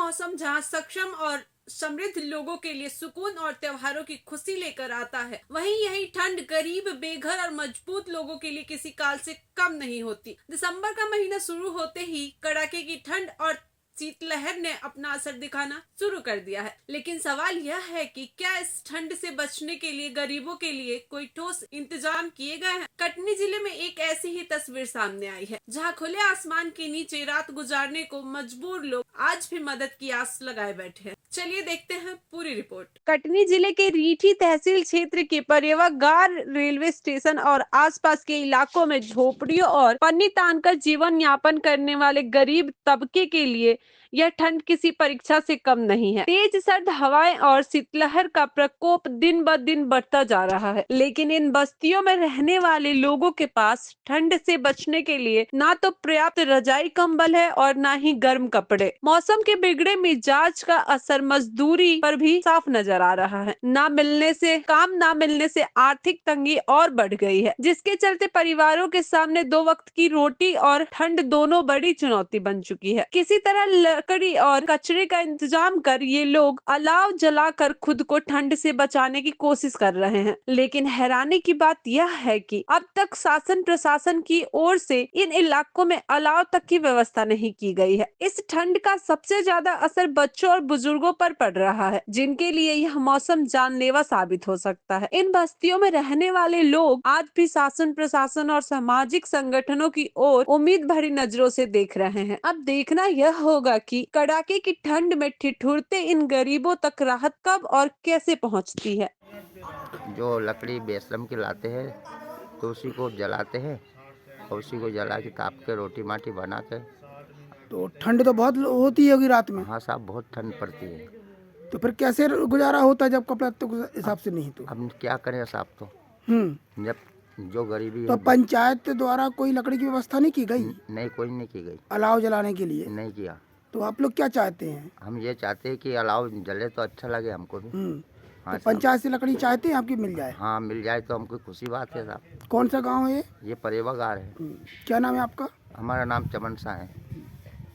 मौसम जहां सक्षम और समृद्ध लोगों के लिए सुकून और त्योहारों की खुशी लेकर आता है, वहीं यही ठंड गरीब, बेघर और मजबूत लोगों के लिए किसी काल से कम नहीं होती। दिसंबर का महीना शुरू होते ही कड़ाके की ठंड और शीतलहर ने अपना असर दिखाना शुरू कर दिया है। लेकिन सवाल यह है कि क्या इस ठंड से बचने के लिए गरीबों के लिए कोई ठोस इंतजाम किए गए हैं? कटनी जिले में एक ऐसी ही तस्वीर सामने आई है, जहां खुले आसमान के नीचे रात गुजारने को मजबूर लोग आज भी मदद की आस लगाए बैठे हैं। चलिए देखते हैं पूरी रिपोर्ट। कटनी जिले के रीठी तहसील क्षेत्र के परेवागार रेलवे स्टेशन और आसपास के इलाकों में झोपड़ियों और पन्नी तानकर जीवन यापन करने वाले गरीब तबके के लिए यह ठंड किसी परीक्षा से कम नहीं है। तेज सर्द हवाएं और शीतलहर का प्रकोप दिन ब दिन बढ़ता जा रहा है, लेकिन इन बस्तियों में रहने वाले लोगों के पास ठंड से बचने के लिए ना तो पर्याप्त रजाई कंबल है और ना ही गर्म कपड़े। मौसम के बिगड़े मिजाज का असर मजदूरी पर भी साफ नजर आ रहा है। ना मिलने से आर्थिक तंगी और बढ़ गई है, जिसके चलते परिवारों के सामने 2 वक्त की रोटी और ठंड दोनों बड़ी चुनौती बन चुकी है। किसी तरह लकड़ी और कचरे का इंतजाम कर ये लोग अलाव जलाकर खुद को ठंड से बचाने की कोशिश कर रहे हैं। लेकिन हैरानी की बात यह है कि अब तक शासन प्रशासन की ओर से इन इलाकों में अलाव तक की व्यवस्था नहीं की गई है। इस ठंड का सबसे ज्यादा असर बच्चों और बुजुर्गों पर पड़ रहा है, जिनके लिए यह मौसम जानलेवा साबित हो सकता है। इन बस्तियों में रहने वाले लोग आज भी शासन प्रशासन और सामाजिक संगठनों की ओर उम्मीद भरी नजरों से देख रहे हैं। अब देखना यह होगा कि कड़ाके की ठंड में ठिठुरते इन गरीबों तक राहत कब और कैसे पहुंचती है। जो लकड़ी बेशरम की लाते हैं तो उसी को जलाते हैं और उसी को जला के ताप के रोटी माटी बना के। तो ठंड तो बहुत होती होगी रात में। हाँ साहब, बहुत ठंड पड़ती है। तो फिर कैसे गुजारा होता है जब कपड़ा तो हिसाब से नहीं? तो अब क्या करें साहब, तो जब जो गरीबी तो है। पंचायत द्वारा कोई लकड़ी की व्यवस्था नहीं की गई? नहीं, कोई नहीं की गई। अलाव जलाने के लिए नहीं किया। तो आप लोग क्या चाहते हैं? हम ये चाहते हैं कि अलाव जले तो अच्छा लगे हमको भी। हाँ तो पंचायत से लकड़ी चाहते हैं आपकी मिल जाए? हाँ, मिल जाए तो हमको खुशी बात है साहब। कौन सा गांव है ये परेवागार है। क्या नाम है आपका? हमारा नाम चमन शाह है।